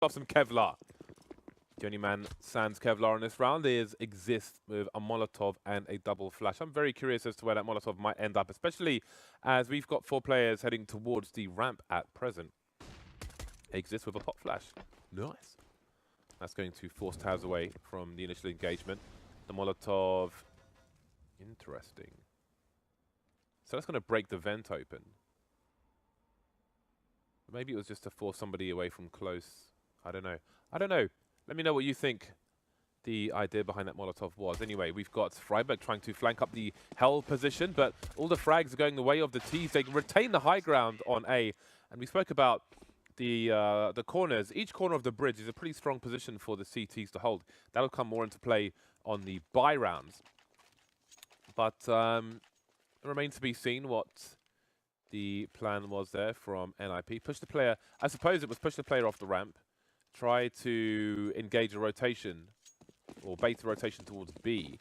off some Kevlar. The only man sans Kevlar in this round is Exist with a Molotov and a double flash. I'm very curious as to where that Molotov might end up, especially as we've got 4 players heading towards the ramp at present. Exist with a pop flash. Nice. That's going to force Taz away from the initial engagement. The Molotov, interesting. So that's going to break the vent open. Maybe it was just to force somebody away from close. I don't know. I don't know. Let me know what you think the idea behind that Molotov was. Anyway, we've got Freiburg trying to flank up the Hell position, but all the frags are going the way of the T's. They retain the high ground on A. And we spoke about the corners. Each corner of the bridge is a pretty strong position for the CTs to hold. That'll come more into play on the buy rounds. But it remains to be seen what the plan was there from NiP. Push the player, I suppose it was push the player off the ramp, try to engage a rotation, or bait a rotation towards B.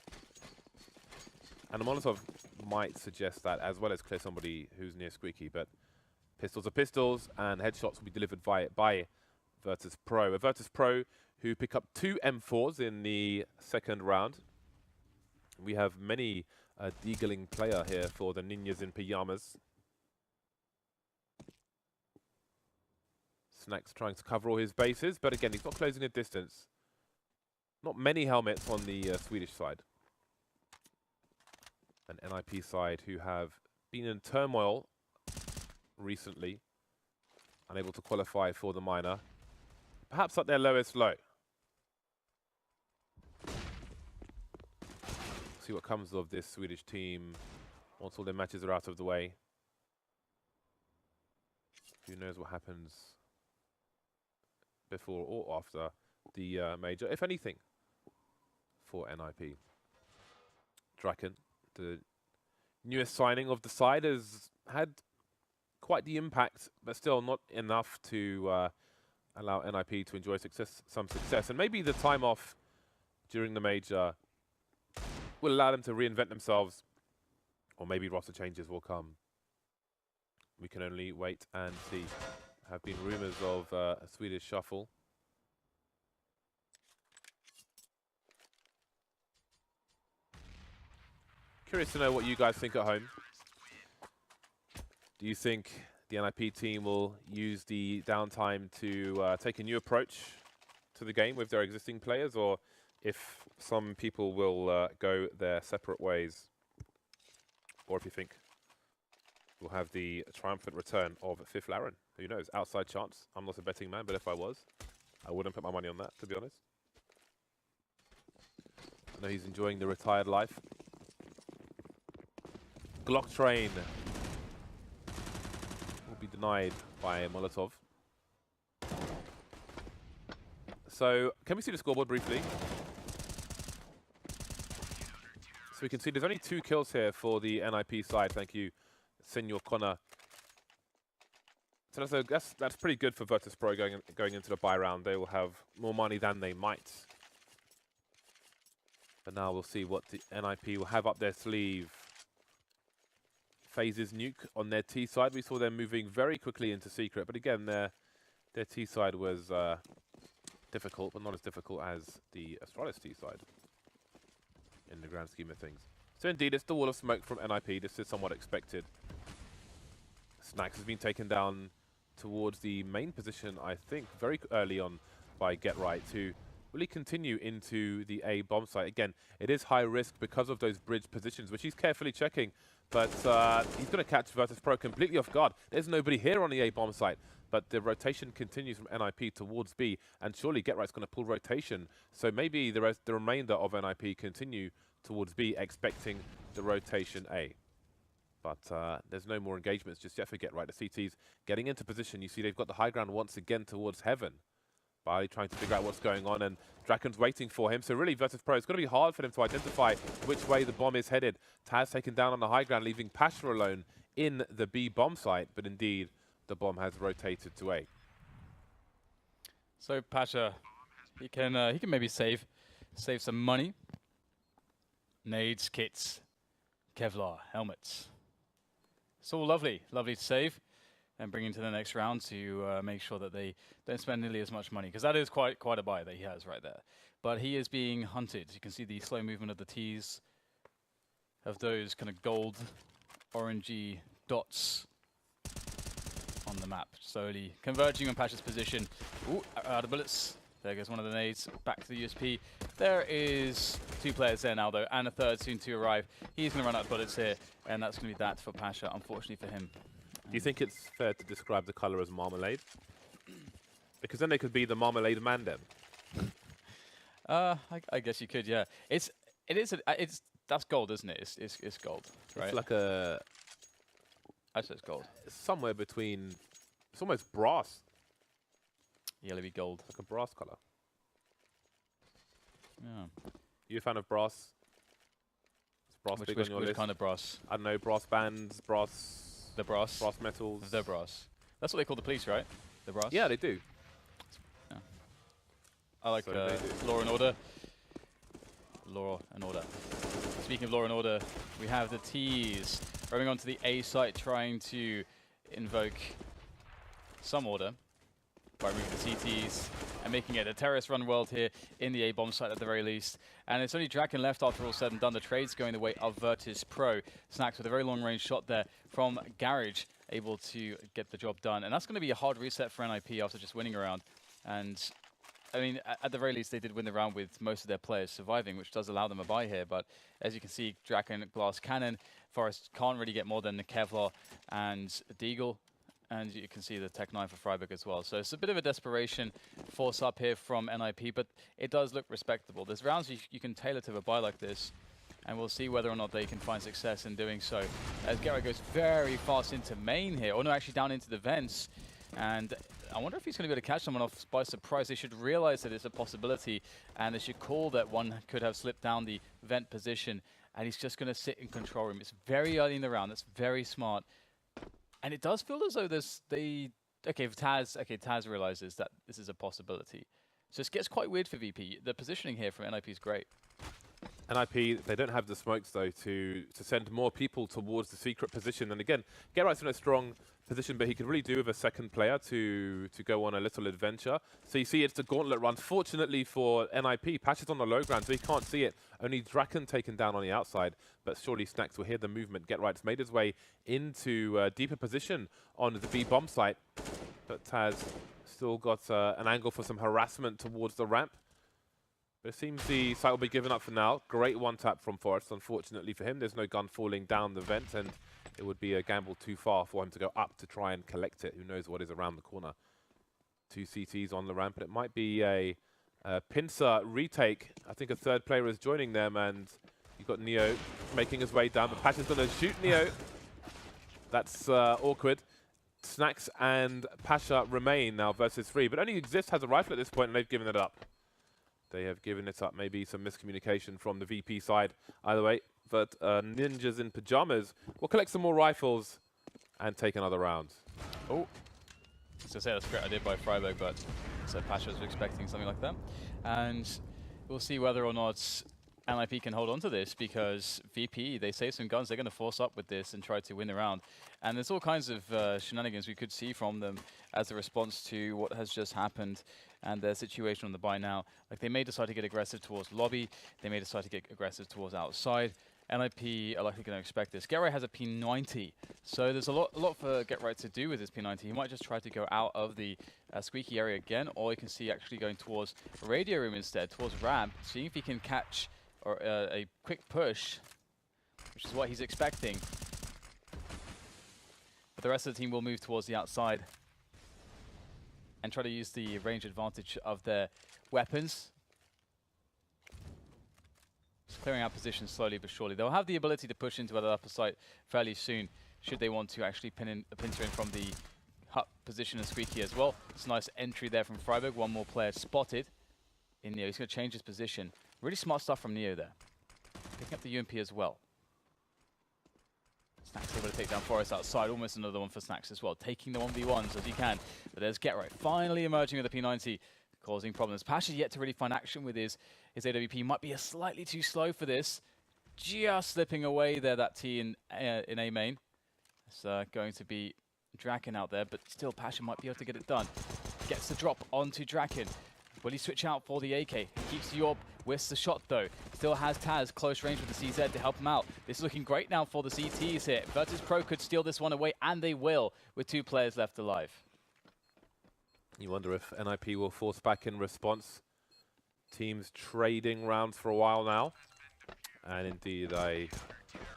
And the Molotov might suggest that, as well as clear somebody who's near Squeaky, but pistols are pistols, and headshots will be delivered by Virtus.pro. A Virtus.pro who pick up 2 M4s in the second round. We have many deagling player here for the Ninjas in Pyjamas. Snack's trying to cover all his bases, but again, he's not closing the distance. Not many helmets on the Swedish side. And NiP side, who have been in turmoil recently, unable to qualify for the minor. Perhaps at their lowest low. See what comes of this Swedish team once all their matches are out of the way. Who knows what happens before or after the major, if anything, for NiP. Draken, the newest signing of the side, has had quite the impact, but still not enough to allow NiP to enjoy some success. And maybe the time off during the major will allow them to reinvent themselves, or maybe roster changes will come. We can only wait and see. Have been rumors of a Swedish shuffle. Curious to know what you guys think at home. Do you think the NiP team will use the downtime to take a new approach to the game with their existing players, or if some people will go their separate ways, or if you think we'll have the triumphant return of Fifth Laren? Who knows? Outside chance. I'm not a betting man, but if I was, I wouldn't put my money on that, to be honest. I know he's enjoying the retired life. Glock train will be denied by Molotov. So, can we see the scoreboard briefly? So we can see there's only 2 kills here for the NiP side. Thank you, Senor Connor. So that's pretty good for Virtus.pro going into the buy round. They will have more money than they might. But now we'll see what the NiP will have up their sleeve. Phases nuke on their T side. We saw them moving very quickly into secret, but again, their T side was difficult, but not as difficult as the Astralis T side in the grand scheme of things. So indeed, it's the wall of smoke from NiP. This is somewhat expected. Snacks has been taken down towards the main position, I think, very early on by Get Right, to really continue into the A bomb site. Again, it is high risk because of those bridge positions, which he's carefully checking, but he's going to catch Virtus.pro completely off guard. There's nobody here on the A bomb site, but the rotation continues from NiP towards B, and surely Get Right's going to pull rotation, so maybe the remainder of NiP continue towards B, expecting the rotation A. But there's no more engagements just yet for Get Right. The CT's getting into position. You see they've got the high ground once again towards Heaven. Barley trying to figure out what's going on, and Draken's waiting for him. So really, Virtus.pro, it's going to be hard for them to identify which way the bomb is headed. Taz taken down on the high ground, leaving Pasha alone in the B bomb site. But indeed, the bomb has rotated to A. So Pasha, he can maybe save some money. Nades, kits, Kevlar, helmets. It's all lovely to save. and bring into the next round to make sure that they don't spend nearly as much money, because that is quite a buy that he has right there. But he is being hunted. You can see the slow movement of the T's, of those kind of gold, orangey dots on the map, slowly converging on Pasha's position. Ooh, out of bullets. There goes one of the nades, back to the USP. There is 2 players there now though, and a third soon to arrive. He's going to run out of bullets here, and that's going to be that for Pasha, unfortunately for him. Do you think it's fair to describe the color as marmalade? Because then they could be the marmalade man then. I guess you could, yeah. That's gold, isn't it? It's gold, right? It's like a... I said it's gold. It's somewhere between... It's almost brass. Yellowy gold. Like a brass color. Yeah. You a fan of brass? Is brass big on your list? Which kind of brass? I don't know, brass bands, brass... The brass? Brass metals. The brass. That's what they call the police, right? The brass? Yeah, they do. Yeah. I like So Law and Order. Law and Order. Speaking of Law and Order, we have the T's running onto the A site, trying to invoke some order by removing the CTs and making it a terrorist run world here in the A bomb site at the very least. And it's only Draken left after all said and done. The trade's going the way of Virtus.pro. Snacks with a very long range shot there from Garage, able to get the job done. And that's going to be a hard reset for NiP after just winning a round. And I mean, at the very least, they did win the round with most of their players surviving, which does allow them a bye here. But as you can see, Draken, Glass Cannon, Forest can't really get more than the Kevlar and Deagle. And you can see the Tech 9 for Freiburg as well. So it's a bit of a desperation force up here from NiP, but it does look respectable. There's rounds you can tailor to a buy like this, and we'll see whether or not they can find success in doing so. As Gera goes very fast into main here, or no, actually down into the vents. And I wonder if he's going to be able to catch someone off by surprise. They should realize that it's a possibility, and they should call that one could have slipped down the vent position, and he's just going to sit in control room. It's very early in the round. That's very smart. And it does feel as though Taz realizes that this is a possibility. So it gets quite weird for VP. The positioning here from NiP is great. NiP, they don't have the smokes though to send more people towards the secret position. And again, Gerard's in a strong position, but he could really do with a second player to go on a little adventure. So you see it's a gauntlet run. Fortunately for NiP, Pasha's on the low ground, so he can't see it. Only Draken taken down on the outside, but surely Snacks will hear the movement. Getright's made his way into a deeper position on the B bomb site, but Taz still got an angle for some harassment towards the ramp. But it seems the site will be given up for now. Great one tap from Forest. Unfortunately for him, there's no gun falling down the vent, and it would be a gamble too far for him to go up to try and collect it. Who knows what is around the corner. 2 CTs on the ramp, and it might be a pincer retake. I think a third player is joining them, and you've got Neo making his way down. But Pasha's going to shoot Neo. That's awkward. Snacks and Pasha remain now versus 3, but only Exist has a rifle at this point, and they've given it up. They have given it up. Maybe some miscommunication from the VP side. Either way, but ninjas in pajamas will collect some more rifles and take another round. Oh, so say that's a great idea by Freiburg, but so Pasha was expecting something like that. And we'll see whether or not NiP can hold on to this, because VP, they save some guns. They're going to force up with this and try to win the round. And there's all kinds of shenanigans we could see from them as a response to what has just happened and their situation on the buy now. Like, they may decide to get aggressive towards lobby. They may decide to get aggressive towards outside. NiP are likely going to expect this. Getright has a P90, so there's a lot for Getright to do with this P90. He might just try to go out of the squeaky area again, or you can see actually going towards radio room instead, towards ramp, seeing if he can catch or a quick push, which is what he's expecting. But the rest of the team will move towards the outside and try to use the range advantage of their weapons. Just clearing out positions slowly but surely. They'll have the ability to push into that upper site fairly soon, should they want to actually pincer in from the hut position and squeaky as well. It's a nice entry there from Freiburg. One more player spotted in Neo. He's going to change his position. Really smart stuff from Neo there. Picking up the UMP as well. Snacks able to take down Forest outside. Almost another one for Snacks as well. Taking the 1v1s as he can. But there's Getright finally emerging with the P90, causing problems. Pasha yet to really find action with his AWP. Might be a slightly too slow for this. Just slipping away there, that T in A main. It's going to be Draken out there, but still Passion might be able to get it done. Gets the drop onto Draken. Will he switch out for the AK? He keeps the orb, whisks the shot though. Still has Taz close range with the CZ to help him out. This is looking great now for the CTs here. Virtus.pro could steal this one away, and they will, with 2 players left alive. You wonder if NiP will force back in response. Teams trading rounds for a while now. And indeed, I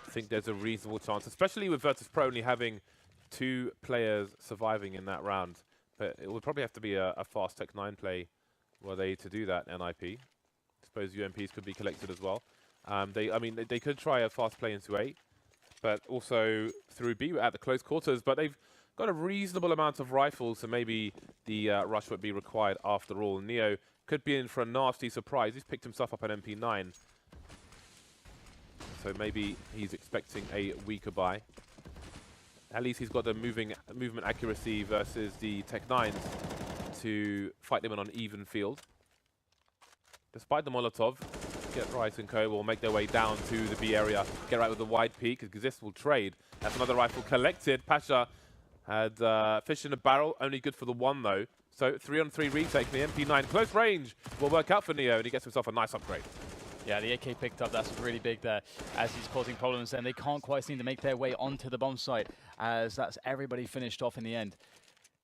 think there's a reasonable chance, especially with Virtus.pro only having 2 players surviving in that round. But it would probably have to be a fast Tech 9 play were they to do that, NiP. I suppose UMPs could be collected as well. They could try a fast play into A, but also through B at the close quarters. But they've got a reasonable amount of rifles, so maybe the rush would be required after all. Neo could be in for a nasty surprise. He's picked himself up an MP9. So maybe he's expecting a weaker buy. At least he's got the movement accuracy versus the Tech 9s to fight them in an even field. Despite the Molotov, Get Right and co will make their way down to the B area. Get Right with the wide peak, because this will trade. That's another rifle collected. Pasha had fish in a barrel, only good for the 1 though. So 3-on-3 retake, the MP9 close range will work out for Neo, and he gets himself a nice upgrade. Yeah, the AK picked up, that's really big there, as he's causing problems, and they can't quite seem to make their way onto the bomb site, as that's everybody finished off in the end.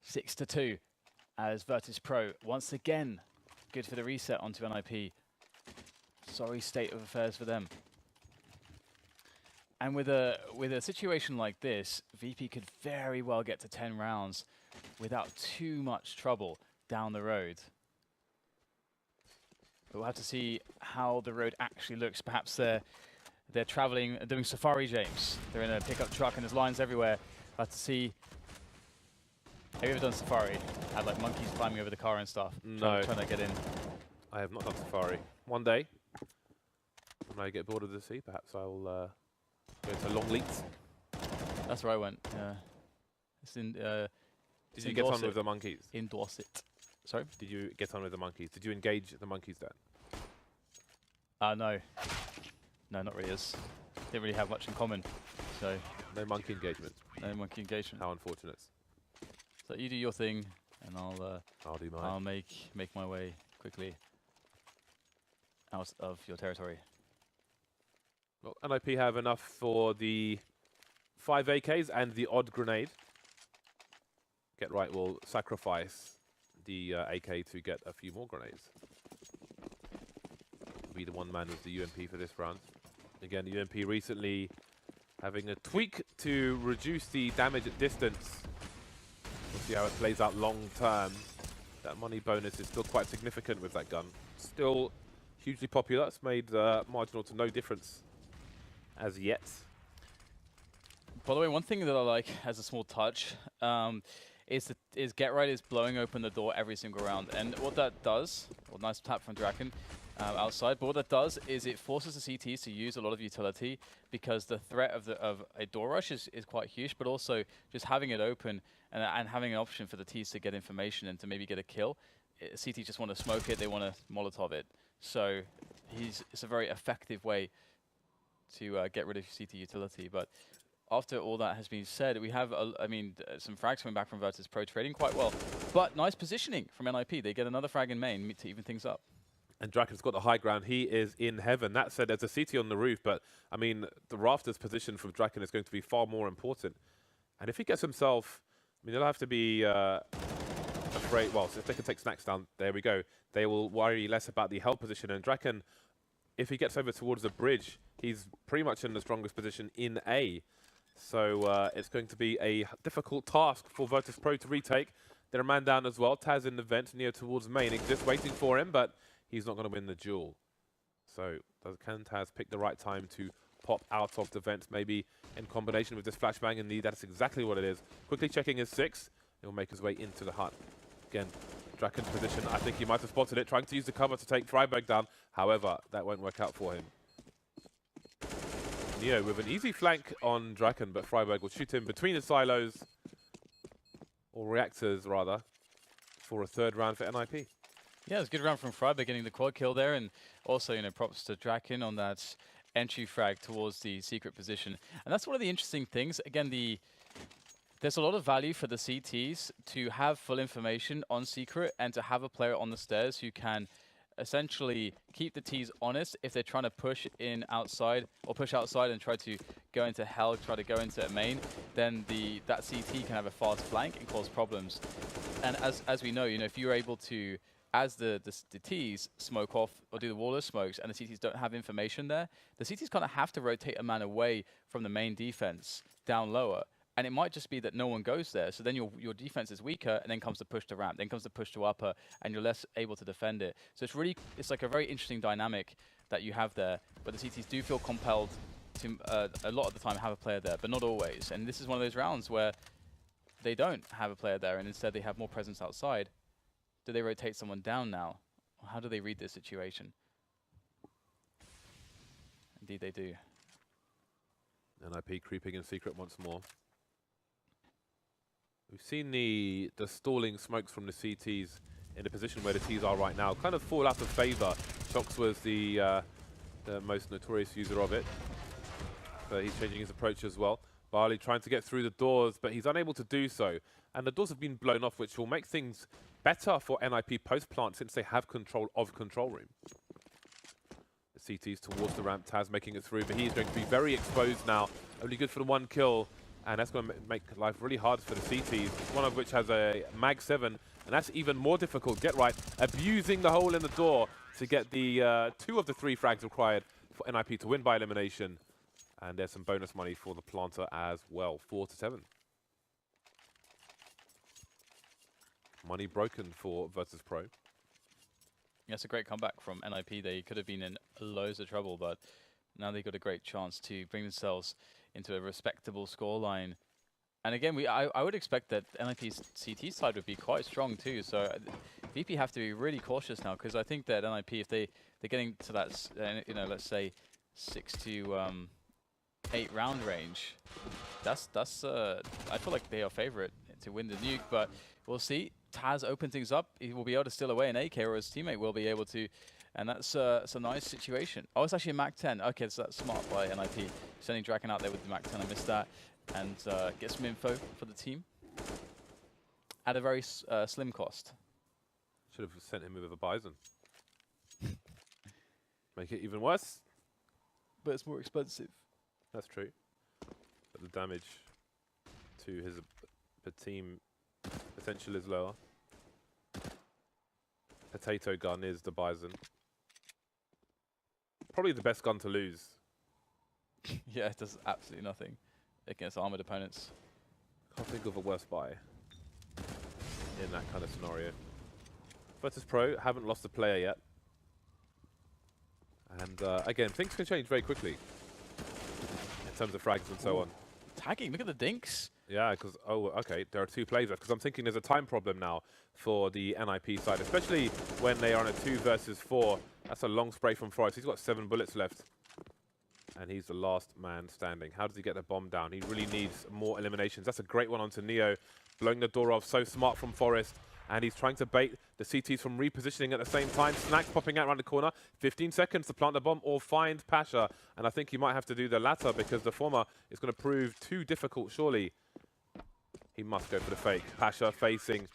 6-2, as Virtus.pro, once again, good for the reset onto NiP. Sorry state of affairs for them. And with a situation like this, VP could very well get to 10 rounds without too much trouble down the road. But we'll have to see how the road actually looks. Perhaps they're traveling, doing safari, James. They're in a pickup truck and there's lines everywhere. We'll have to see. Have you ever done safari? Had like monkeys climbing over the car and stuff? No. Trying to get in. I have not done safari. One day, when I get bored of the sea, perhaps I'll go to Long Leats. That's where I went, yeah. It's in, Did you get on with the monkeys? In Dorset. Sorry? Did you get on with the monkeys? Did you engage the monkeys then? No. No, not really. Didn't really have much in common. So No monkey engagement. no monkey engagement. How unfortunate. So you do your thing, and I'll do mine. I'll make my way quickly out of your territory. Well, NiP have enough for the 5 AKs and the odd grenade. Get Right will sacrifice the AK to get a few more grenades. Be the 1 man with the UMP for this round. Again, the UMP recently having a tweak to reduce the damage at distance. We'll see how it plays out long term. That money bonus is still quite significant with that gun. Still hugely popular. It's made marginal to no difference as yet. By the way, one thing that I like as a small touch is Get Right is blowing open the door every single round, and what that does, well, nice tap from Draken outside, but what that does is it forces the CTs to use a lot of utility, because the threat of a door rush is quite huge, but also just having it open and having an option for the Ts to get information and to maybe get a kill. CTs just want to smoke it, they want to Molotov it. So it's a very effective way to get rid of CT utility. But after all that has been said, we have, some frags coming back from Virtus.pro, trading quite well. But nice positioning from NiP. They get another frag in main to even things up. And Draken's got the high ground. He is in heaven. That said, there's a CT on the roof, but, I mean, the rafters position for Draken is going to be far more important. And if he gets himself, I mean, they'll have to be afraid. Well, so if they can take snacks down, there we go. They will worry less about the held position. And Draken, if he gets over towards the bridge, he's pretty much in the strongest position in A. So it's going to be a difficult task for Virtus.pro to retake. They're a man down as well. Taz in the vent, near towards main, just waiting for him, but he's not going to win the duel. So can Taz pick the right time to pop out of the vent, maybe in combination with this flashbang? Indeed, that's exactly what it is. Quickly checking his 6. He'll make his way into the hut. Again, Draken's position, I think he might have spotted it, trying to use the cover to take Freiberg down. However, that won't work out for him. Neo with an easy flank on Draken, but Freiberg will shoot him between the silos, or reactors rather, for a 3rd round for NiP. Yeah, it was a good round from Freiberg getting the quad kill there, and also, props to Draken on that entry frag towards the secret position. And that's one of the interesting things. Again, the There's a lot of value for the CTs to have full information on secret and to have a player on the stairs who can essentially keep the T's honest if they're trying to push in outside or push outside and try to go into hell, try to go into a main, then that CT can have a fast flank and cause problems. And as we know, if you're able to, as the T's smoke off or do the wall of smokes and the CTs don't have information there, the CTs kind of have to rotate a man away from the main defense down lower. And it might just be that no one goes there, so then your defense is weaker, and then comes the push to ramp, then comes the push to upper, and you're less able to defend it. So it's like a very interesting dynamic that you have there, but the CTs do feel compelled to a lot of the time have a player there, but not always. And this is one of those rounds where they don't have a player there, and instead they have more presence outside. Do they rotate someone down now? Or how do they read this situation? Indeed they do. NiP creeping in secret once more. We've seen the stalling smokes from the CTs in the position where the T's are right now kind of fall out of favor. Shox was the most notorious user of it. So he's changing his approach as well. Barley trying to get through the doors, but he's unable to do so. And the doors have been blown off, which will make things better for NiP post-plant since they have control of control room. The CTs towards the ramp, Taz making it through, but he's going to be very exposed now. Only good for the one kill. And that's going to make life really hard for the CTs, one of which has a Mag 7, and that's even more difficult. Get right, abusing the hole in the door to get the 2 of the 3 frags required for NiP to win by elimination. And there's some bonus money for the planter as well, 4-7. Money broken for Virtus.pro. That's a great comeback from NiP. They could have been in loads of trouble, but now they've got a great chance to bring themselves into a respectable scoreline. And again, I would expect that NiP's CT side would be quite strong too. So VP have to be really cautious now, because I think that NiP, if they're getting to that, let's say 6 to 8 round range, that's I feel like they are favorite to win the nuke. But we'll see. Taz open things up. He will be able to steal away an AK, or his teammate will be able to. And that's a nice situation. Oh, it's actually a Mac 10. Okay, so that's smart by NiP. Sending Draken out there with the Mac 10. I missed that. And get some info for the team at a very slim cost. Should have sent him with a Bison. Make it even worse. But it's more expensive. That's true. But the damage to his team potential is lower. Potato gun is the Bison. Probably the best gun to lose. Yeah, it does absolutely nothing against armored opponents. Can't think of a worse buy in that kind of scenario. Virtus.pro haven't lost a player yet. And again, things can change very quickly in terms of frags and so on. Tagging, look at the dinks. Yeah, because, oh, okay, there are 2 plays left. Because I'm thinking there's a time problem now for the NiP side, especially when they are on a 2 versus 4. That's a long spray from Forrest. He's got 7 bullets left. And he's the last man standing. How does he get the bomb down? He really needs more eliminations. That's a great one onto Neo. Blowing the door off. So smart from Forrest. And he's trying to bait the CTs from repositioning at the same time. Snacks popping out around the corner. 15 seconds to plant the bomb or find Pasha. And I think he might have to do the latter, because the former is going to prove too difficult, surely. He must go for the fake. Pasha facing.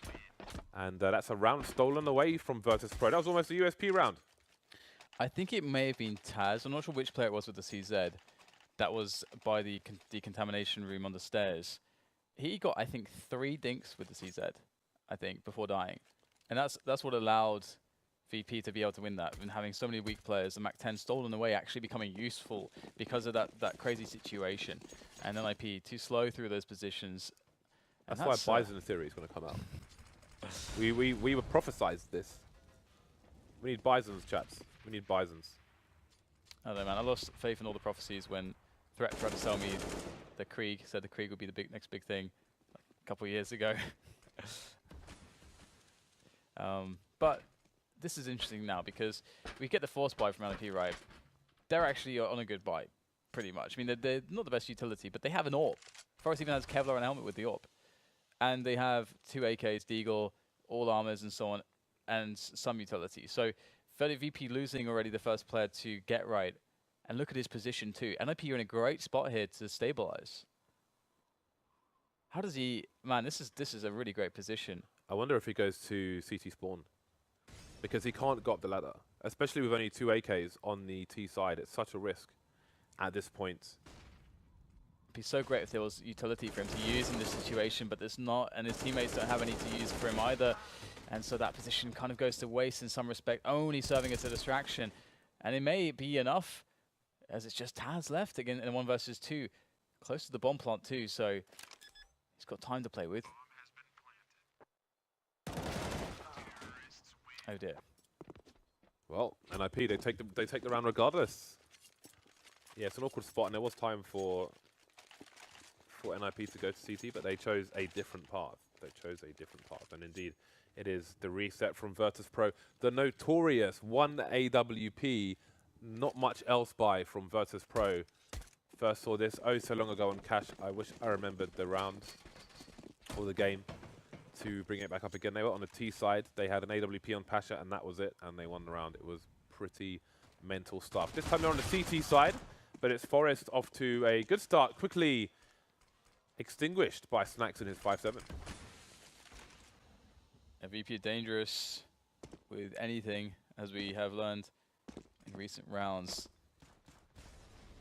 And that's a round stolen away from Virtus.pro. That was almost a USP round. I think it may have been Taz. I'm not sure which player it was with the CZ. That was by the decontamination room on the stairs. He got, I think, 3 dinks with the CZ, I think, before dying. And that's what allowed VP to be able to win that. And having so many weak players, the Mac 10 stolen away actually becoming useful because of that crazy situation. And NiP too slow through those positions. That's why Bison theory is going to come out. we were prophesized this. We need Bisons, chaps. We need Bisons. I don't know, man. I lost faith in all the prophecies when Threat tried to sell me the Krieg. Said the Krieg would be the next big thing a couple of years ago. But this is interesting now, because we get the force buy from NiP, right? They're actually on a good buy, pretty much. I mean, they're not the best utility, but they have an AWP. Forrest even has Kevlar and helmet with the AWP. And they have 2 AKs, Deagle, all armors and so on, and some utility. So VP losing already the first player to get right. And look at his position too. NiP are in a great spot here to stabilize. How does he? Man, this is a really great position. I wonder if he goes to CT spawn. Because he can't go up the ladder. Especially with only 2 AKs on the T side. It's such a risk at this point. It'd be so great if there was utility for him to use in this situation, but there's not, and his teammates don't have any to use for him either. And so that position kind of goes to waste in some respect, only serving as a distraction. And it may be enough, as it's just Taz left again in 1 versus 2. Close to the bomb plant too, so he's got time to play with. Oh dear. Well, NiP, they take the round regardless. Yeah, it's an awkward spot, and there was time for NiP to go to CT, but they chose a different path. And indeed, it is the reset from Virtus.pro. The notorious 1 AWP, not much else by from Virtus.pro. First saw this oh so long ago on Cash. I wish I remembered the round or the game to bring it back up again. They were on the T side. They had an AWP on Pasha, and that was it. And they won the round. It was pretty mental stuff. This time they're on the CT side, but it's Forest off to a good start. Quickly extinguished by Snacks in his 5-7. MVP dangerous with anything, as we have learned in recent rounds.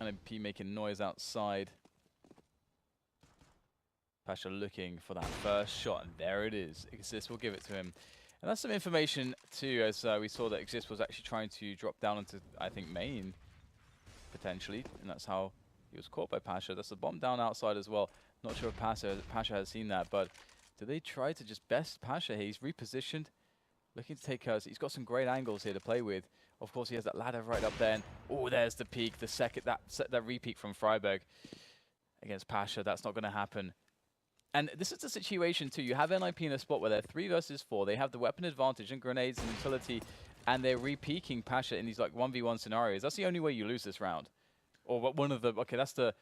NiP making noise outside. Pasha looking for that first shot, and there it is. ECS will give it to him. And that's some information too, as we saw that ECS was actually trying to drop down into, I think, main, potentially. And that's how he was caught by Pasha. That's a bomb down outside as well. Not sure if Pasha has seen that, but do they try to just best Pasha here? He's repositioned, looking to take us. He's got some great angles here to play with. Of course, he has that ladder right up there. And oh, there's the peak, the second, that re-peak from Freiburg against Pasha. That's not going to happen. And this is the situation too. You have NiP in a spot where they're 3 versus 4. They have the weapon advantage and grenades and utility, and they're re-peaking Pasha in these like 1v1 scenarios. That's the only way you lose this round. Or one of the, okay, that's the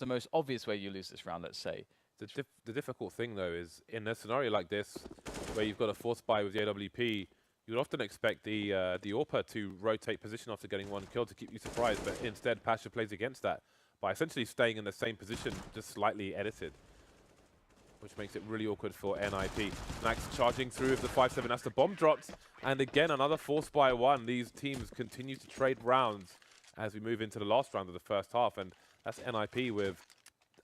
most obvious way you lose this round, let's say. The difficult thing though is in a scenario like this, where you've got a force buy with the AWP, you would often expect the AWP to rotate position after getting 1 kill to keep you surprised, but instead Pasha plays against that by essentially staying in the same position, just slightly edited, which makes it really awkward for NiP. Max charging through with the 5-7 as the bomb drops, and again another force by 1. These teams continue to trade rounds as we move into the last round of the first half, and that's NiP with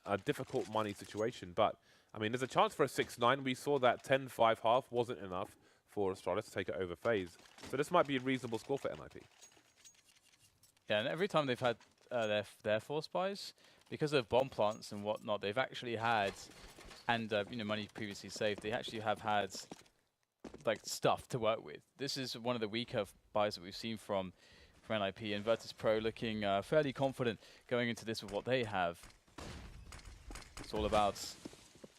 a difficult money situation. But I mean, there's a chance for a 6-9. We saw that 10-5 half wasn't enough for Astralis to take it over phase, so this might be a reasonable score for NiP. Yeah, and every time they've had their force buys, because of bomb plants and whatnot, they've actually had, and you know, money previously saved, they actually have had like stuff to work with. This is one of the weaker buys that we've seen from NiP, and Virtus.pro looking fairly confident going into this with what they have. It's all about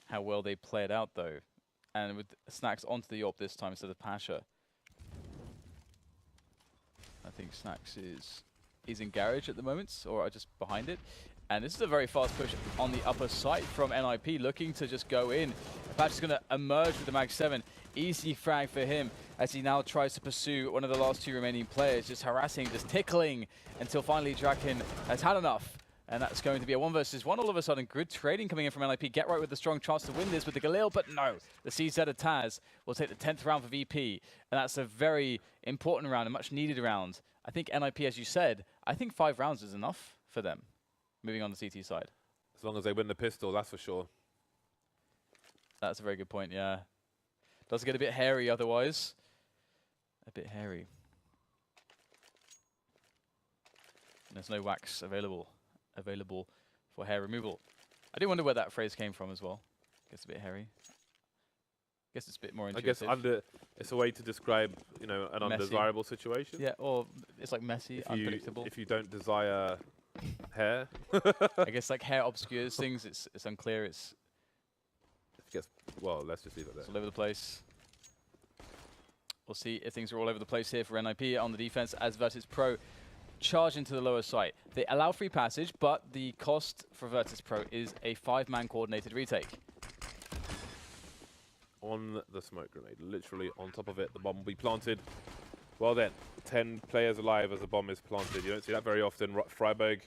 how well they play it out though. And with Snacks onto the AWP this time instead of Pasha. I think Snacks is in garage at the moment, or just behind it. And this is a very fast push on the upper side from NiP, looking to just go in. Pasha's going to emerge with the Mag 7. Easy frag for him as he now tries to pursue one of the last 2 remaining players, just harassing, just tickling, until finally Draken has had enough. And that's going to be a 1 versus 1 all of a sudden. Good trading coming in from NiP. Get right with a strong chance to win this with the Galil, but no. The CZ of Taz will take the 10th round for VP. And that's a very important round, a much needed round. I think NiP, as you said, I think 5 rounds is enough for them, moving on the CT side. As long as they win the pistol, that's for sure. That's a very good point, yeah. Does get a bit hairy otherwise. A bit hairy. And there's no wax available for hair removal. I do wonder where that phrase came from as well. Gets a bit hairy. Guess it's a bit more intuitive. I guess it's a way to describe, you know, an messy. undesirable situation. Yeah, or it's like messy, unpredictable. If you don't desire hair. I guess like hair obscures things. It's unclear. It's well, let's just leave it there. all over the place. We'll see if things are all over the place here for NiP on the defense as Virtus.pro charge into the lower site. They allow free passage, but the cost for Virtus.pro is a 5-man coordinated retake. On the smoke grenade, literally on top of it, the bomb will be planted. Well then, 10 players alive as a bomb is planted. You don't see that very often. Freiburg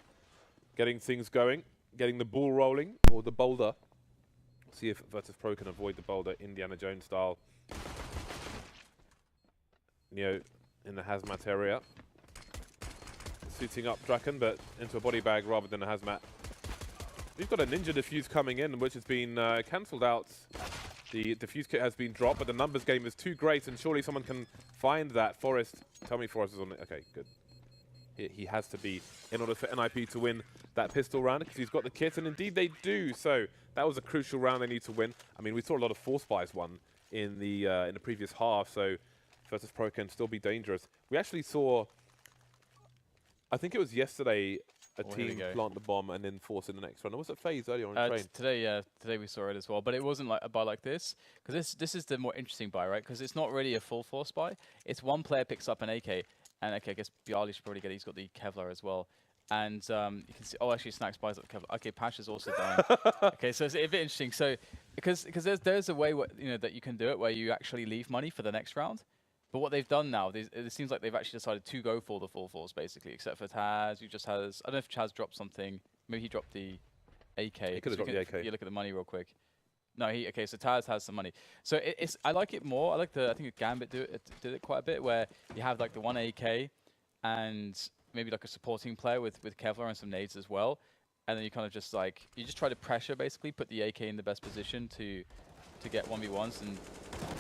getting things going, getting the ball rolling, or the boulder See if Virtus.pro can avoid the boulder, Indiana Jones style. Neo in the hazmat area. Suiting up Draken, but into a body bag rather than a hazmat. We've got a ninja defuse coming in, which has been cancelled out. The defuse kit has been dropped, but the numbers game is too great, and surely someone can find that. Forrest, tell me Forrest is on it. Okay, good. He has to be in order for NiP to win that pistol round, because he's got the kit, and indeed they do. So that was a crucial round they need to win. I mean, we saw a lot of force buys won in the previous half, so Virtus.pro can still be dangerous. We actually saw, I think it was yesterday, a team plant the bomb and then force in the next round. Or was it FaZe earlier on train? Today we saw it as well, but it wasn't like a buy like this, because this is the more interesting buy, right? Because it's not really a full force buy. It's one player picks up an AK, and okay, I guess Bialy should probably get it. He's got the Kevlar as well. And you can see, oh, actually, Snacks buys up Kevlar. Okay, Pash is also dying. Okay, so it's a bit interesting. So because there's a way that you can do it where you actually leave money for the next round. But what they've done now, it seems like they've actually decided to go for the full force, basically, except for Taz, who just has, I don't know if Chaz dropped something. Maybe he dropped the AK. He could have dropped the AK. You look at the money real quick. No, okay, so Taz has some money. So I like it more. I think Gambit did it quite a bit, where you have like the one AK and maybe like a supporting player with Kevlar and some nades as well. And then you kind of just like, you just try to pressure, basically, put the AK in the best position to get 1v1s and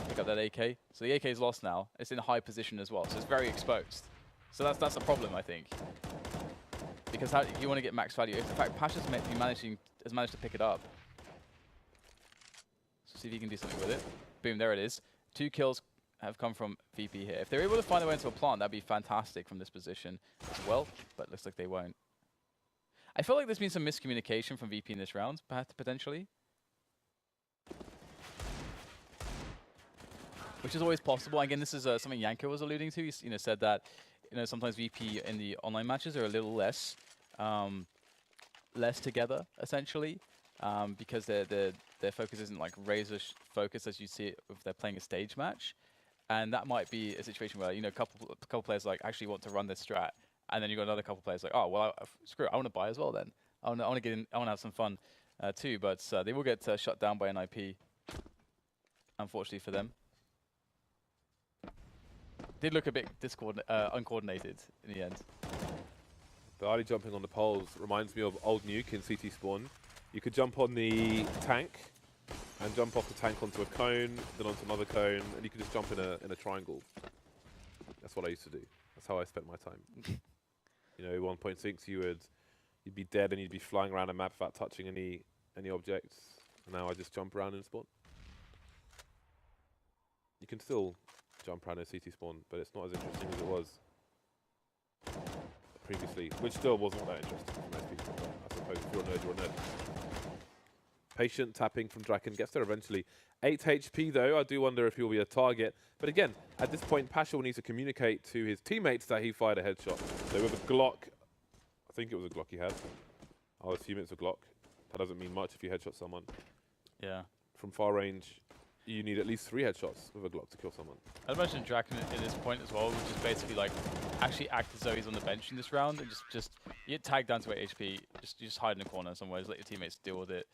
pick up that AK. So the AK is lost now. It's in a high position as well, so it's very exposed. So that's a problem, I think. Because how you want to get max value. In fact, Pash has managed to pick it up. So see if he can do something with it. Boom, there it is. 2 kills have come from VP here. If they're able to find their way into a plant, that'd be fantastic from this position as well, but looks like they won't. I feel like there's been some miscommunication from VP in this round, perhaps potentially. Which is always possible. Again, this is something Yanko was alluding to. He said that sometimes VP in the online matches are a little less together, essentially, because their focus isn't like razor focus as you see it if they're playing a stage match, and that might be a situation where a couple players like actually want to run this strat, and then you got another couple players like, oh well, screw it, I want to buy as well. Then I want to get in, I want to have some fun too. But they will get shut down by NiP, unfortunately for them. Did look a bit uncoordinated in the end. Bialy jumping on the poles reminds me of old Nuke in CT Spawn. You could jump on the tank and jump off the tank onto a cone, then onto another cone, and you could just jump in a triangle. That's what I used to do. That's how I spent my time. 1.6 you'd be dead and you'd be flying around a map without touching any objects. And now I just jump around and spawn. You can still jump around in CT Spawn, but it's not as interesting as it was previously, which still wasn't that interesting for most people, but I suppose if you're a nerd, you're a nerd. Patient tapping from Draken, gets there eventually. 8 HP though, I do wonder if he'll be a target. But again, at this point, Pasha will need to communicate to his teammates that he fired a headshot. So with a Glock, I think it was a Glock he had. I'll assume it's a Glock. That doesn't mean much if you headshot someone. Yeah. From far range, you need at least 3 headshots with a Glock to kill someone. I'd imagine Draken at this point as well, which is basically like actually act as though he's on the bench in this round and just you get tagged down to 8 HP, just hide in a corner somewhere, just let your teammates deal with it.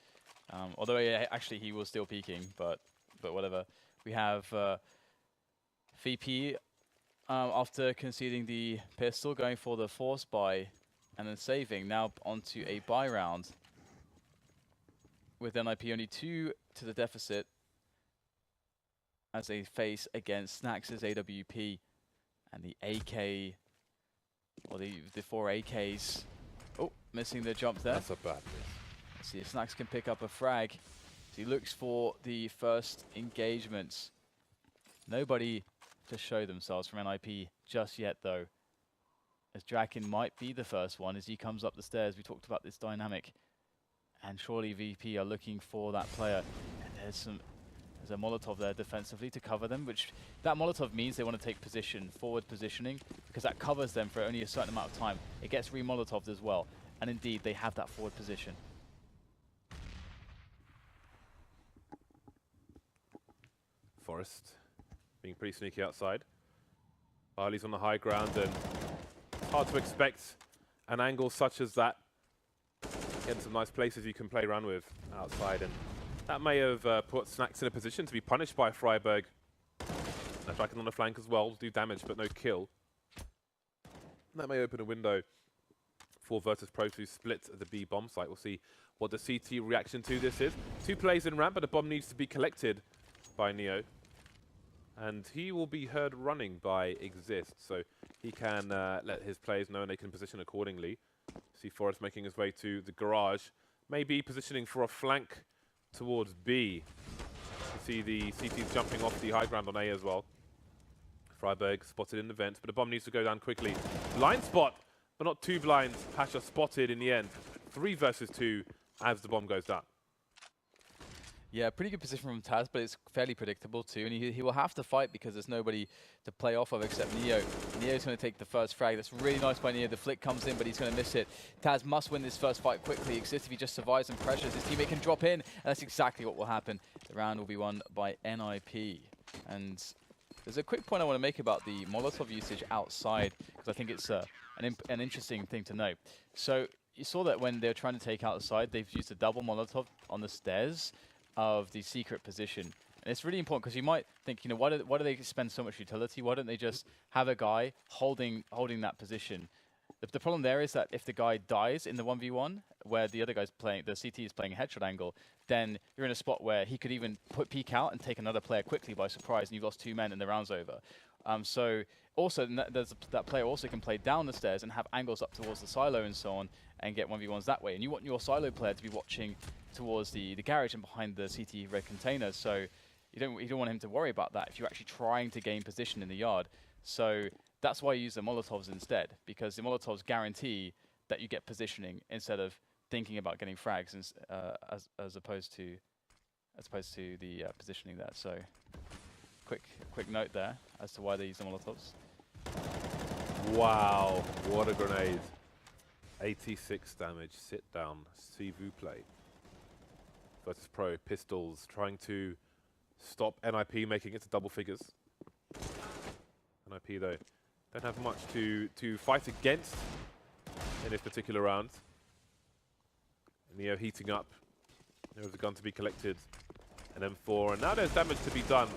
Although actually he was still peeking, but whatever. We have VP after conceding the pistol, going for the force buy and then saving. Now onto a buy round with NiP only 2 to the deficit as they face against Snacks' AWP and the AK, or the 4 AKs. Oh, missing the jump there. That's a bad miss. Let's see if Snacks can pick up a frag. So he looks for the first engagements. Nobody to show themselves from NiP just yet, though, as Draken might be the first one as he comes up the stairs. We talked about this dynamic, and surely VP are looking for that player. And there's a Molotov there defensively to cover them, which that Molotov means they want to take position, forward positioning, because that covers them for only a certain amount of time. It gets re-Molotoved as well, and indeed they have that forward position. Forrest being pretty sneaky outside. Bialy's on the high ground, and it's hard to expect an angle such as that. Again, some nice places you can play around with outside, and That may have put Snacks in a position to be punished by Freiburg. They're striking on the flank as well, do damage but no kill. That may open a window for Virtus.pro to split the B bomb site. We'll see what the CT reaction to this is. 2 plays in ramp, but the bomb needs to be collected by Neo. And he will be heard running by Exist, so he can let his players know and they can position accordingly. See Forrest making his way to the garage, maybe positioning for a flank towards B. You see the CTs jumping off the high ground on A as well. Freiburg spotted in the vents, but the bomb needs to go down quickly. Blind spot, but not 2 blinds. Pasha spotted in the end. 3 versus 2 as the bomb goes down. Yeah, pretty good position from Taz, but it's fairly predictable too. And he will have to fight because there's nobody to play off of except Neo. Neo's going to take the first frag. That's really nice by Neo. The flick comes in, but he's going to miss it. Taz must win this first fight quickly. Exist if he just survives and pressures, his teammate can drop in. And that's exactly what will happen. The round will be won by NiP. And there's a quick point I want to make about the Molotov usage outside, because I think it's an interesting thing to note. So you saw that when they're trying to take out the side, they've used a double Molotov on the stairs of the secret position. And it's really important because you might think, you know, why do they spend so much utility? Why don't they just have a guy holding that position? The problem there is that if the guy dies in the 1v1, where the other guy's playing, the CT is playing a headshot angle, then you're in a spot where he could even peek out and take another player quickly by surprise, and you've lost 2 men and the round's over. So also, that player also can play down the stairs and have angles up towards the silo and so on, and get 1v1s that way. And you want your silo player to be watching towards the garage and behind the CT red container. So you don't want him to worry about that if you're actually trying to gain position in the yard. So that's why you use the Molotovs instead, because the Molotovs guarantee that you get positioning instead of thinking about getting frags, as opposed to the positioning there. So quick note there as to why they use the Molotovs. Wow, what a grenade. 86 damage, sit down, si vous play. Virtus.pro, pistols, trying to stop NiP making it to double figures. NiP though, don't have much to fight against in this particular round. Neo heating up, there's a gun to be collected, and M4, and now there's damage to be done.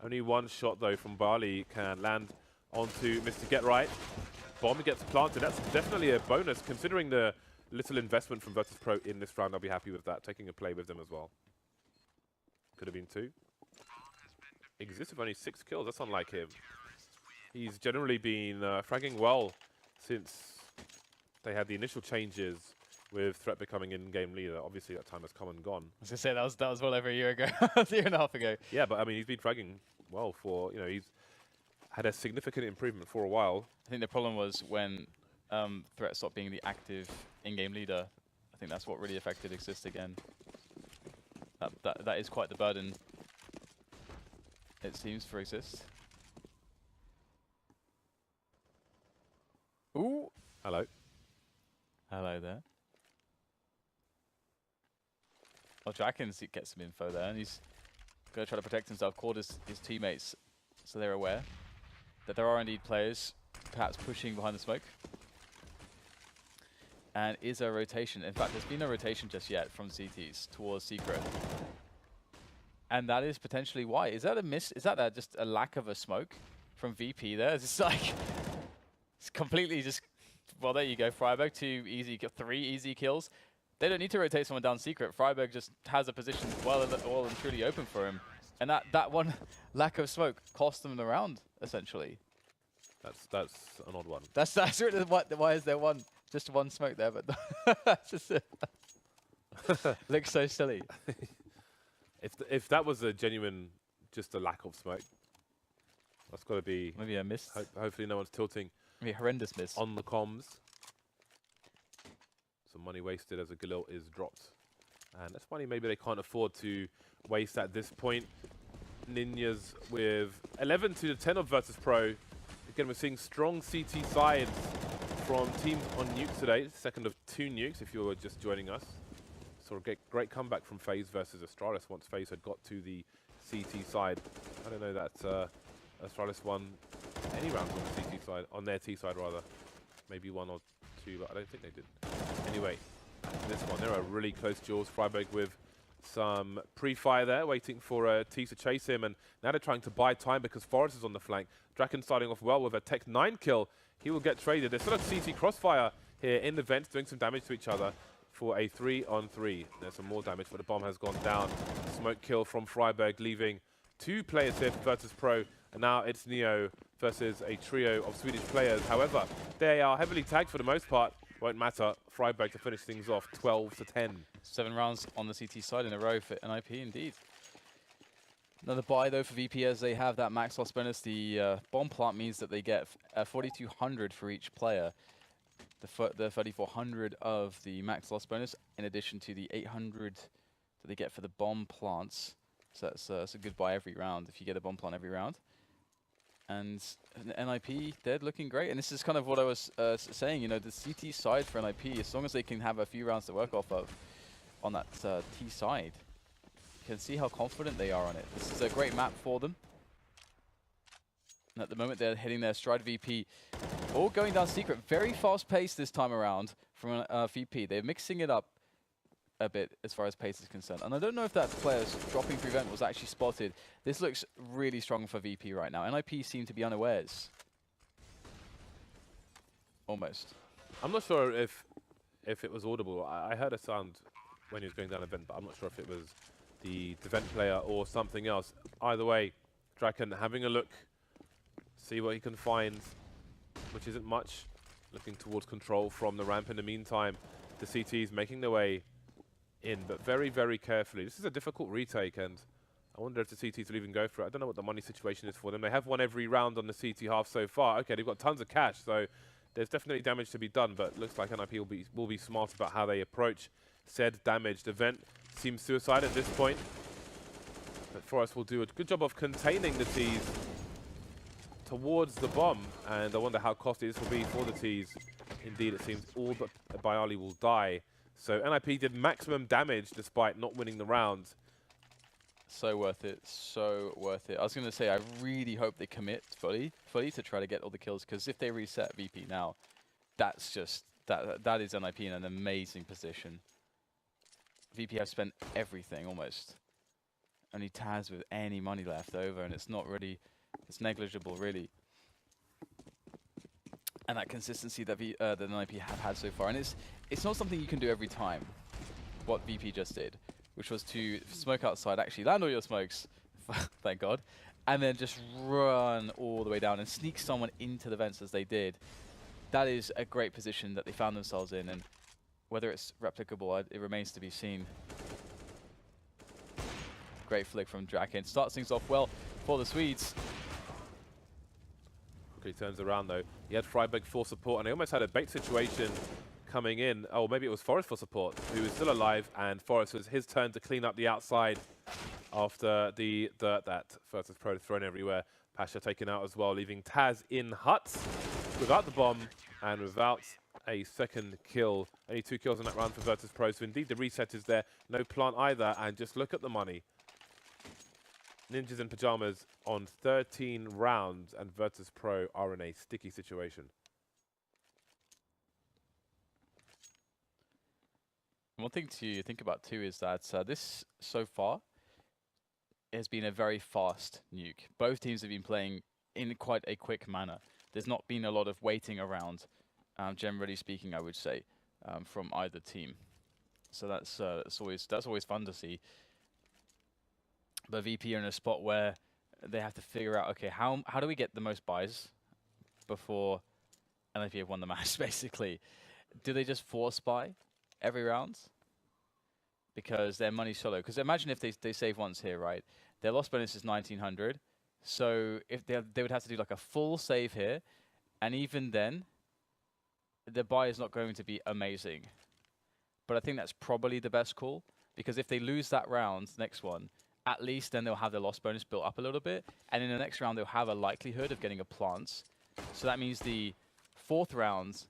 Only 1 shot though from Bali can land onto Mr. Get Right. Bomb gets planted. That's definitely a bonus considering the little investment from Virtus.pro in this round. I'll be happy with that. Taking a play with them as well. Could have been 2. Exist with only 6 kills. That's unlike him. He's generally been fragging well since they had the initial changes with Threat becoming in-game leader. Obviously, that time has come and gone. I was going to say, that was well over a year ago. A year and a half ago. Yeah, but I mean, he's been fragging well for, you know, he's had a significant improvement for a while. I think the problem was when Threat stopped being the active in-game leader. I think that's what really affected Exist again. That is quite the burden, it seems, for Exist. Ooh! Hello. Hello there. Well, Draken gets some info there, and he's going to try to protect himself, called his teammates so they're aware that there are indeed players perhaps pushing behind the smoke. And is a rotation. In fact, there's been no rotation just yet from CTs towards Secret. And that is potentially why. Is that a miss? Is that just a lack of a smoke from VP there? It's like, it's completely just, well, there you go. Freiburg, 3 easy kills. They don't need to rotate someone down Secret. Freiburg just has a position well and truly open for him. And that one lack of smoke cost them the round, essentially. That's an odd one. That's really why is there just one smoke there? But that's just looks so silly. If that was a genuine, just a lack of smoke, that's got to be maybe a miss. Hopefully, no one's tilting. Maybe a horrendous miss on the comms. Some money wasted as a Galil is dropped, and that's money maybe they can't afford to waste at this point. Ninjas with 11 to the 10 of Virtus.pro. Again, we're seeing strong CT sides from teams on nukes today. Second of 2 nukes if you were just joining us. Saw a great comeback from FaZe versus Astralis once FaZe had got to the CT side. I don't know that Astralis won any rounds on the CT side, on their T side rather. Maybe 1 or 2, but I don't think they did. Anyway, this one, there are really close duels. Freiburg with some pre-fire there, waiting for T to chase him, and now they're trying to buy time because Forrest is on the flank. Draken starting off well with a Tech 9 kill. He will get traded. There's still a CT crossfire here in the vents, doing some damage to each other for a 3-on-3. There's some more damage, but the bomb has gone down. Smoke kill from Freiburg, leaving 2 players here for Virtus.pro, and now it's Neo versus a trio of Swedish players. However, they are heavily tagged for the most part. Won't matter. Freiburg to finish things off, 12-10. 7 rounds on the CT side in a row for NiP, indeed. Another buy, though, for VP, as they have that max loss bonus. The bomb plant means that they get 4,200 for each player. The 3,400 of the max loss bonus, in addition to the 800 that they get for the bomb plants. So that's a good buy every round if you get a bomb plant every round. And NiP, they're looking great. And this is kind of what I was saying, you know, the CT side for NiP, as long as they can have a few rounds to work off of on that T side, you can see how confident they are on it. This is a great map for them. And at the moment, they're hitting their stride. VP all going down secret. Very fast pace this time around from VP. They're mixing it up a bit as far as pace is concerned. And I don't know if that player's dropping prevent was actually spotted. This looks really strong for VP right now. NiP seem to be unawares. Almost. I'm not sure if it was audible. I heard a sound when he was going down a vent, but I'm not sure if it was the vent player or something else. Either way, Draken having a look, see what he can find, which isn't much. Looking towards control from the ramp in the meantime. The CTs making their way in, but very, very carefully. This is a difficult retake, and I wonder if the CTs will even go for it. I don't know what the money situation is for them. They have won every round on the CT half so far. Okay, they've got tons of cash, so there's definitely damage to be done, but looks like NiP will be smart about how they approach said damage. The vent seems suicide at this point, but Forrest will do a good job of containing the Ts towards the bomb, and I wonder how costly this will be for the Ts. Indeed, it seems all but Bayali will die. So NiP did maximum damage despite not winning the round. So worth it, so worth it. I was going to say, I really hope they commit fully to try to get all the kills, because if they reset VP now, that's just, that is NiP in an amazing position. VP have spent everything almost. Only Taz with any money left over, and it's not really, it's negligible really. And that consistency that NiP have had so far, and it's not something you can do every time. What VP just did, which was to smoke outside, actually land all your smokes, thank God, and then just run all the way down and sneak someone into the vents as they did. That is a great position that they found themselves in, and whether it's replicable, it remains to be seen. Great flick from Draken. Starts things off well for the Swedes. Quickly turns around though. He had Freiburg for support, and he almost had a bait situation coming in. Oh, maybe it was Forrest for support, who is still alive, and Forrest was his turn to clean up the outside after the dirt that Virtus.pro thrown everywhere. Pasha taken out as well, leaving Taz in huts without the bomb and without a second kill. Only 2 kills in that round for Virtus.pro, so indeed the reset is there. No plant either, and just look at the money. Ninjas in pajamas on 13 rounds, and Virtus.pro are in a sticky situation. One thing to think about too is that this so far has been a very fast nuke. Both teams have been playing in quite a quick manner. There's not been a lot of waiting around, generally speaking, I would say, from either team. So that's always fun to see. But VP are in a spot where they have to figure out, okay, how do we get the most buys before NiP have won the match, basically? Do they just force buy every round? Because their money's solo. Because imagine if they save once here, right? Their loss bonus is 1,900. So if they would have to do like a full save here, and even then, the buy is not going to be amazing. But I think that's probably the best call, because if they lose that round, next one, at least then they'll have their loss bonus built up a little bit, and in the next round they'll have a likelihood of getting a plant. So that means the 4th round,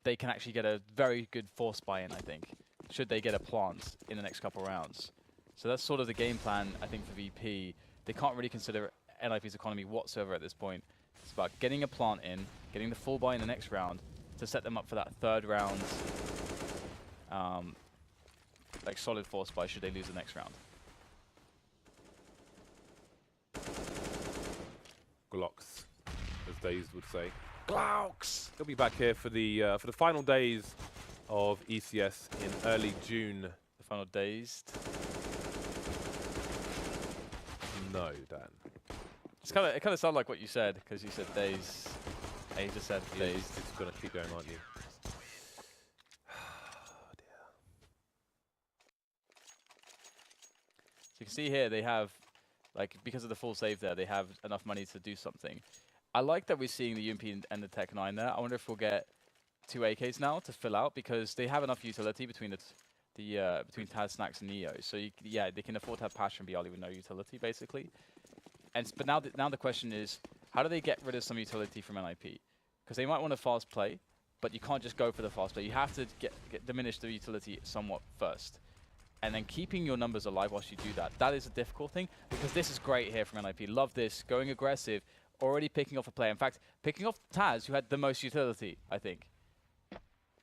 they can actually get a very good force buy-in, I think, should they get a plant in the next couple rounds. So that's sort of the game plan, I think, for VP. They can't really consider NiP's economy whatsoever at this point. It's about getting a plant in, getting the full buy in the next round to set them up for that 3rd round like solid force buy should they lose the next round. Glocks, as Dazed would say. Glocks! He'll be back here for the final days of ECS in early June. The final Dazed. No, Dan. It kind of sounded like what you said, because you said Dazed. And you just said Dazed. It's going to keep going, aren't you? Oh, dear. So you can see here they have, like, because of the full save there, they have enough money to do something. I like that we're seeing the UMP and the Tech 9 there. I wonder if we'll get 2 AKs now to fill out, because they have enough utility between between Taz, Snacks, and Neo. So yeah, they can afford to have Passion and BO1 with no utility, basically. But now the question is, how do they get rid of some utility from NiP? Because they might want to fast play, but you can't just go for the fast play. You have to diminish the utility somewhat first. And then keeping your numbers alive whilst you do that. That is a difficult thing, because this is great here from NiP. Love this, going aggressive, already picking off a player. In fact, picking off Taz, who had the most utility, I think.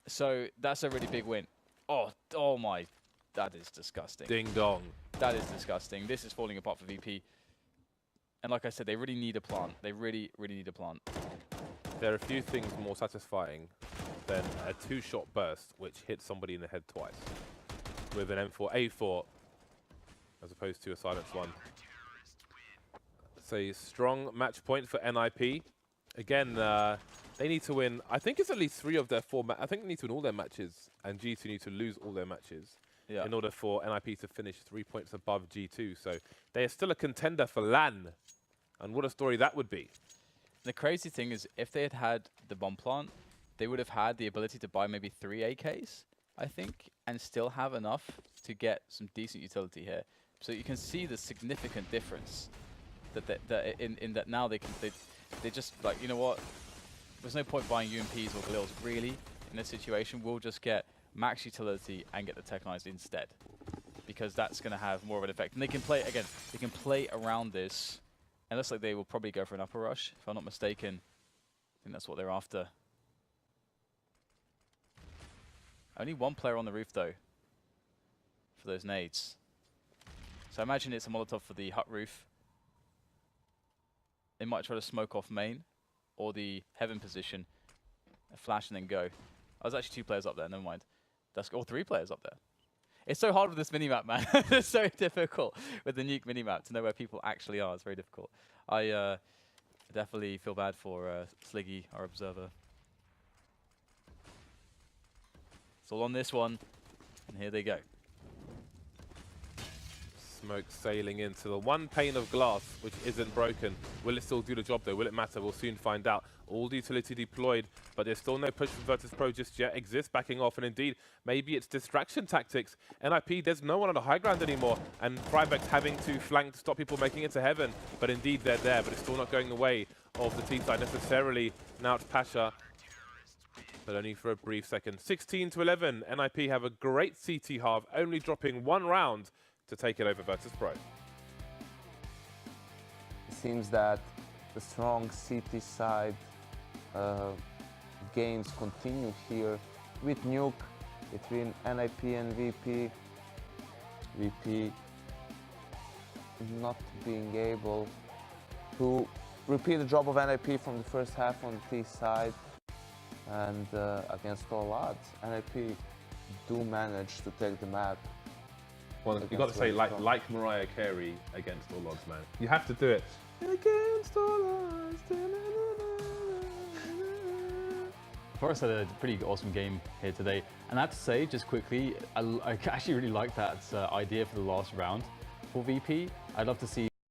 So that's a really big win. Oh my, that is disgusting. Ding dong. That is disgusting. This is falling apart for VP. And like I said, they really need a plant. They really, really need a plant. There are a few things more satisfying than a 2-shot burst which hits somebody in the head twice with an M4A4 as opposed to a silence one. It's a strong match point for NiP. Again, they need to win. I think it's at least 3 of their 4. I think they need to win all their matches, and G2 need to lose all their matches in order for NiP to finish 3 points above G2. So they are still a contender for LAN, and what a story that would be. The crazy thing is, if they had had the bomb plant, they would have had the ability to buy maybe 3 AKs, I think, and still have enough to get some decent utility here. So you can see the significant difference in that now they just, like, you know what? There's no point buying UMPs or Glils really in this situation. We'll just get max utility and get the Tech 9s instead, because that's going to have more of an effect. And they can play, again, they can play around this. And it looks like they will probably go for an upper rush, if I'm not mistaken. I think that's what they're after. Only 1 player on the roof, though, for those nades. So I imagine it's a Molotov for the hut roof. They might try to smoke off main, or the heaven position, a flash and then go. Oh, there's actually 2 players up there, never mind. That's or 3 players up there. It's so hard with this minimap, man. It's so difficult with the nuke minimap to know where people actually are. It's very difficult. I definitely feel bad for Sliggy, our observer. It's all on this one, and here they go. Smoke sailing into the one pane of glass, which isn't broken. Will it still do the job, though? Will it matter? We'll soon find out. All the utility deployed, but there's still no push from Virtus.pro just yet. Exists backing off, and indeed, maybe it's distraction tactics. NiP, there's no one on the high ground anymore, and Frybeck's having to flank to stop people making it to heaven. But indeed, they're there, but it's still not going the way of the T side necessarily. Now it's Pasha, but only for a brief second. 16-11, NiP have a great CT half, only dropping 1 round to take it over Virtus.pro. It seems that the strong CT side games continue here with nuke between NiP and VP. VP not being able to repeat the job of NiP from the first half on the T side, and against all odds, NiP do manage to take the map. Well, you got to say, like Mariah Carey, against all odds, man. You have to do it. Against all odds. Forrest had a pretty awesome game here today. And I have to say, just quickly, I actually really like that idea for the last round for VP. I'd love to see